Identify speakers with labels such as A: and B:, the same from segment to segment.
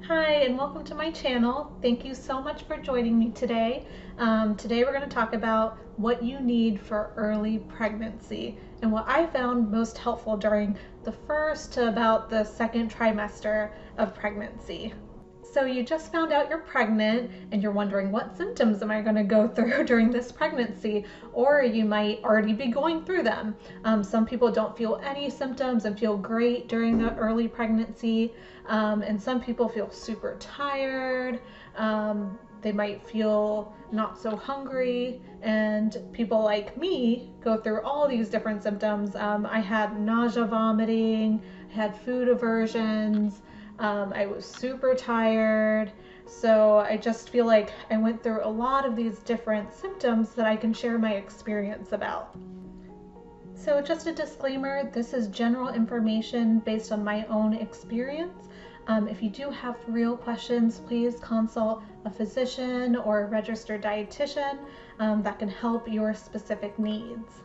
A: Hi, and welcome to my channel. Thank you so much for joining me today. Today we're going to talk about what you need for early pregnancy and what I found most helpful during the first to about the second trimester of pregnancy. So you just found out you're pregnant and you're wondering what symptoms am I going to go through during this pregnancy, or you might already be going through them. Some people don't feel any symptoms and feel great during the early pregnancy, and some people feel super tired. They might feel not so hungry, and people like me go through all these different symptoms. I had nausea, vomiting, I had food aversions. I was super tired. So I just feel like I went through a lot of these different symptoms that I can share my experience about. So just a disclaimer, this is general information based on my own experience. If you do have real questions, please consult a physician or a registered dietitian that can help your specific needs.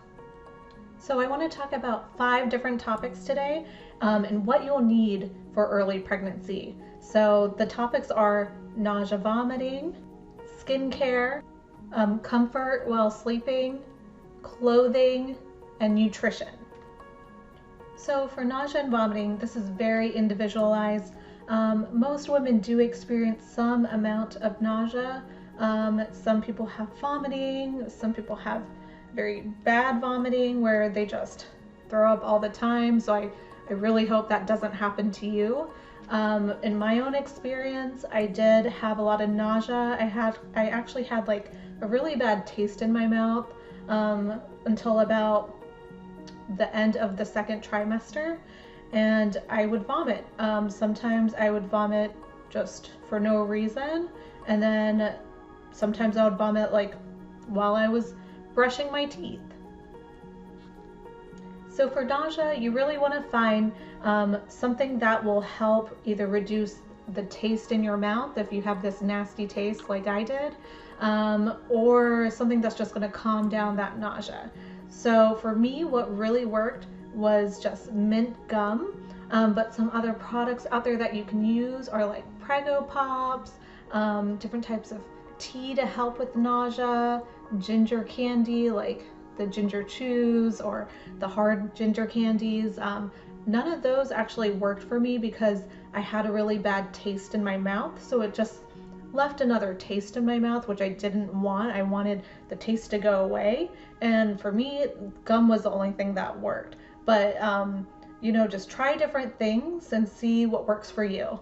A: So I want to talk about 5 different topics today and what you'll need for early pregnancy. So the topics are nausea, vomiting, skincare, comfort while sleeping, clothing, and nutrition. So for nausea and vomiting, this is very individualized. Most women do experience some amount of nausea. Some people have vomiting, some people have very bad vomiting where they just throw up all the time. So I really hope that doesn't happen to you. In my own experience, I did have a lot of nausea. I actually had like a really bad taste in my mouth until about the end of the second trimester, and I would vomit. Sometimes I would vomit just for no reason, and then sometimes I would vomit like while I was brushing my teeth. So for nausea, you really want to find something that will help either reduce the taste in your mouth if you have this nasty taste like I did, or something that's just going to calm down that nausea. So for me, what really worked was just mint gum, but some other products out there that you can use are like Hiccapop, different types of tea to help with nausea, ginger candy like the ginger chews or the hard ginger candies. None of those actually worked for me because I had a really bad taste in my mouth, so it just left another taste in my mouth, which I didn't want. I wanted the taste to go away, and for me, gum was the only thing that worked. But just try different things and see what works for you.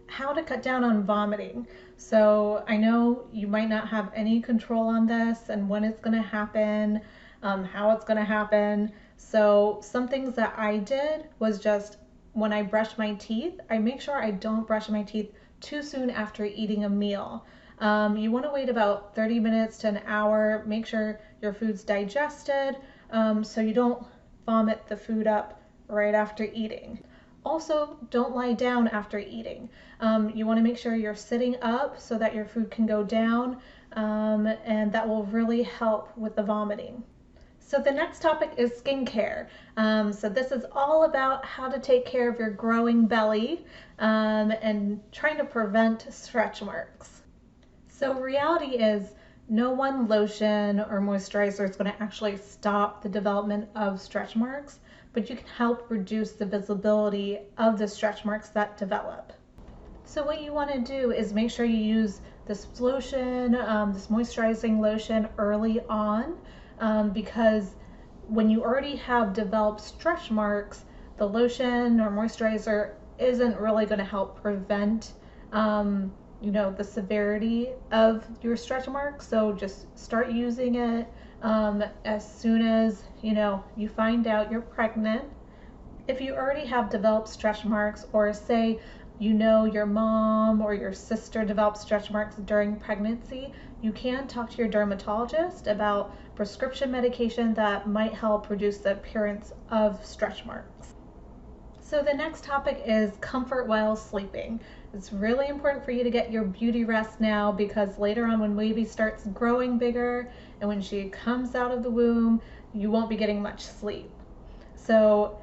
A: How to cut down on vomiting. So I know you might not have any control on this and when it's going to happen, how it's going to happen. So some things that I did was just when I brush my teeth, I make sure I don't brush my teeth too soon after eating a meal. You want to wait about 30 minutes to an hour. Make sure your food's digested so you don't vomit the food up right after eating. Also, don't lie down after eating. You want to make sure you're sitting up so that your food can go down, and that will really help with the vomiting. So the next topic is skincare. So this is all about how to take care of your growing belly and trying to prevent stretch marks. So reality is no one lotion or moisturizer is going to actually stop the development of stretch marks, but you can help reduce the visibility of the stretch marks that develop. So what you want to do is make sure you use this lotion, this moisturizing lotion early on, because when you already have developed stretch marks, the lotion or moisturizer isn't really going to help prevent the severity of your stretch marks. So just start using it as soon as you find out you're pregnant. If you already have developed stretch marks, or say your mom or your sister developed stretch marks during pregnancy, you can talk to your dermatologist about prescription medication that might help reduce the appearance of stretch marks. So the next topic is comfort while sleeping. It's really important for you to get your beauty rest now, because later on when baby starts growing bigger and when she comes out of the womb, you won't be getting much sleep. So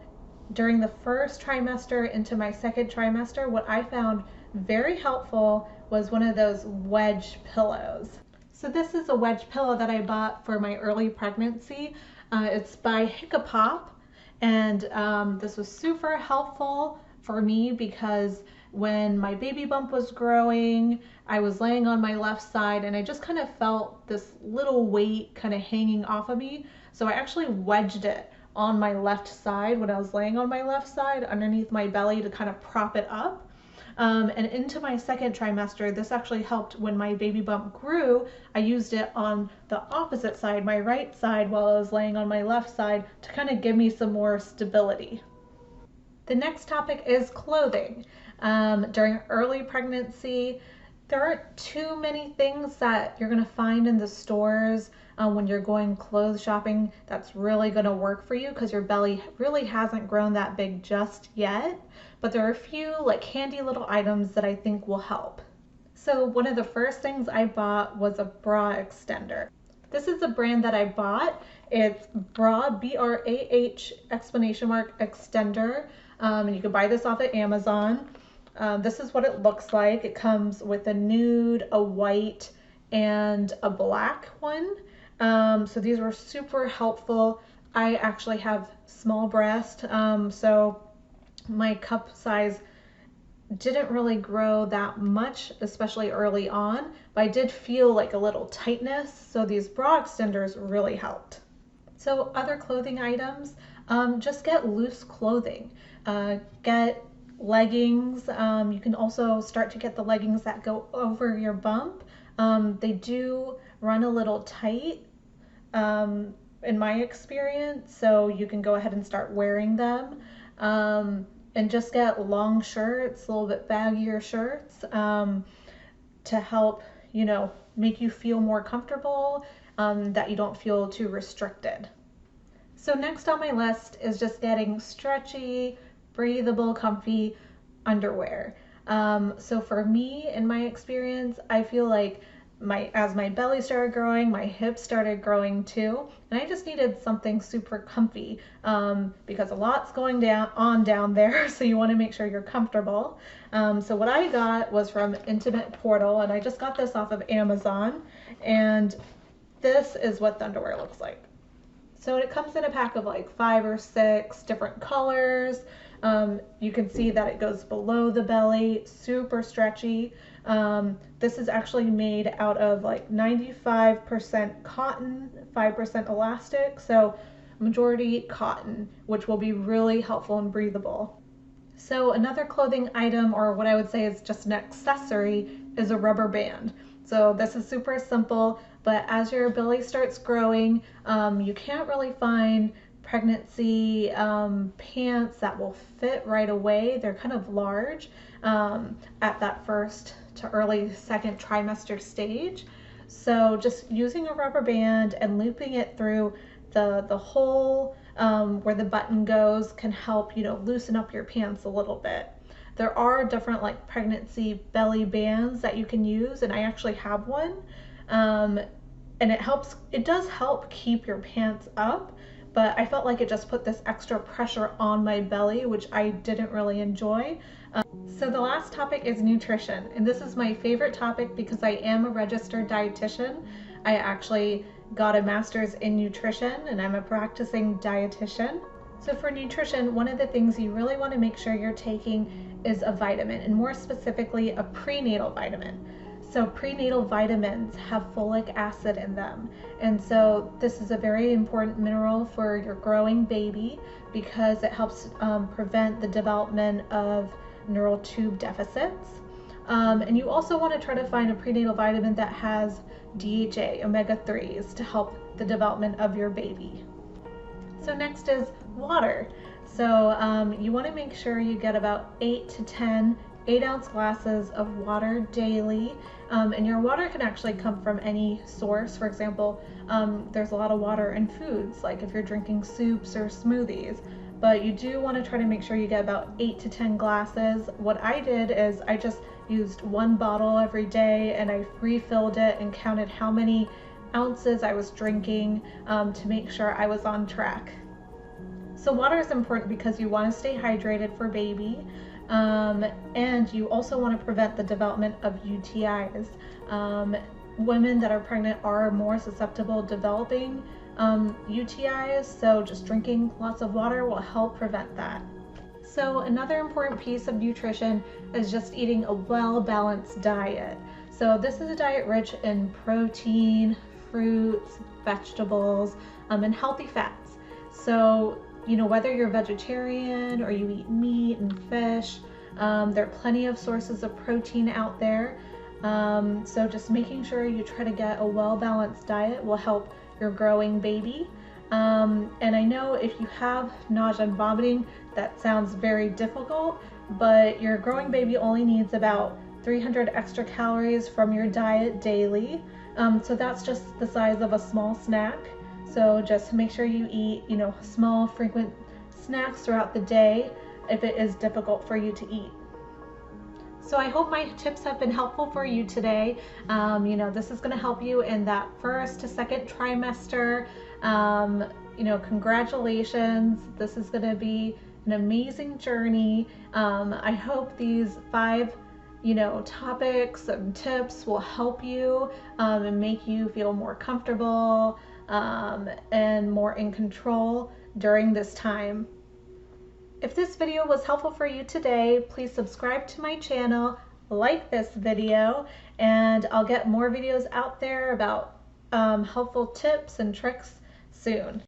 A: during the first trimester into my second trimester, what I found very helpful was one of those wedge pillows. So this is a wedge pillow that I bought for my early pregnancy. It's by Hiccapop, and this was super helpful for me because when my baby bump was growing, I was laying on my left side and I just kind of felt this little weight kind of hanging off of me. So I actually wedged it on my left side when I was laying on my left side underneath my belly to kind of prop it up. And into my second trimester, this actually helped when my baby bump grew. I used it on the opposite side, my right side, while I was laying on my left side to kind of give me some more stability. The next topic is clothing. During early pregnancy, there aren't too many things that you're going to find in the stores when you're going clothes shopping that's really going to work for you because your belly really hasn't grown that big just yet. But there are a few like handy little items that I think will help. So one of the first things I bought was a bra extender. This is the brand that I bought. It's Brah, B-R-A-H exclamation mark extender. And you can buy this off of Amazon. This is what it looks like. It comes with a nude, a white, and a black one. So these were super helpful. I actually have small breast, so my cup size didn't really grow that much, especially early on, but I did feel like a little tightness, so these bra extenders really helped. So other clothing items, just get loose clothing. Get leggings. You can also start to get the leggings that go over your bump. They do run a little tight in my experience, so you can go ahead and start wearing them. And just get long shirts, a little bit baggier shirts to help, make you feel more comfortable, that you don't feel too restricted. So next on my list is just getting stretchy, breathable, comfy underwear. So for me, in my experience, I feel like as my belly started growing, my hips started growing too, and I just needed something super comfy because a lot's going down there, so you want to make sure you're comfortable. So what I got was from Intimate Portal, and I just got this off of Amazon, and this is what the underwear looks like. So it comes in a pack of like 5 or 6 different colors. You can see that it goes below the belly, super stretchy. This is actually made out of like 95% cotton, 5% elastic, so majority cotton, which will be really helpful and breathable. So another clothing item, or what I would say is just an accessory, is a rubber band. So this is super simple, but as your belly starts growing, you can't really find pregnancy pants that will fit right away. They're kind of large at that first to early second trimester stage. So just using a rubber band and looping it through the hole where the button goes can help, loosen up your pants a little bit. There are different like pregnancy belly bands that you can use, and I actually have one. And it does help keep your pants up, but I felt like it just put this extra pressure on my belly, which I didn't really enjoy. So the last topic is nutrition, and this is my favorite topic because I am a registered dietitian. I actually got a master's in nutrition, and I'm a practicing dietitian. So for nutrition, one of the things you really want to make sure you're taking is a vitamin, and more specifically a prenatal vitamin. So prenatal vitamins have folic acid in them, and so this is a very important mineral for your growing baby because it helps prevent the development of neural tube deficits. And you also want to try to find a prenatal vitamin that has DHA, omega-3s, to help the development of your baby. So next is water. So you want to make sure you get about 8 to 10 8-ounce glasses of water daily, and your water can actually come from any source. For example, there's a lot of water in foods, like if you're drinking soups or smoothies, but you do want to try to make sure you get about 8 to 10 glasses. What I did is I just used 1 bottle every day, and I refilled it and counted how many ounces I was drinking to make sure I was on track. So water is important because you want to stay hydrated for baby, and you also want to prevent the development of UTIs. Women that are pregnant are more susceptible to developing UTIs, so just drinking lots of water will help prevent that. So another important piece of nutrition is just eating a well-balanced diet. So this is a diet rich in protein, fruits, vegetables, and healthy fats. So, whether you're vegetarian or you eat meat and fish, there are plenty of sources of protein out there. So just making sure you try to get a well-balanced diet will help your growing baby. And I know if you have nausea and vomiting, that sounds very difficult, but your growing baby only needs about 300 extra calories from your diet daily. So that's just the size of a small snack. So just make sure you eat, small, frequent snacks throughout the day if it is difficult for you to eat. So I hope my tips have been helpful for you today. This is going to help you in that first to second trimester. Congratulations. This is going to be an amazing journey. I hope these 5 topics and tips will help you and make you feel more comfortable and more in control during this time. If this video was helpful for you today, please subscribe to my channel, like this video, and I'll get more videos out there about helpful tips and tricks soon.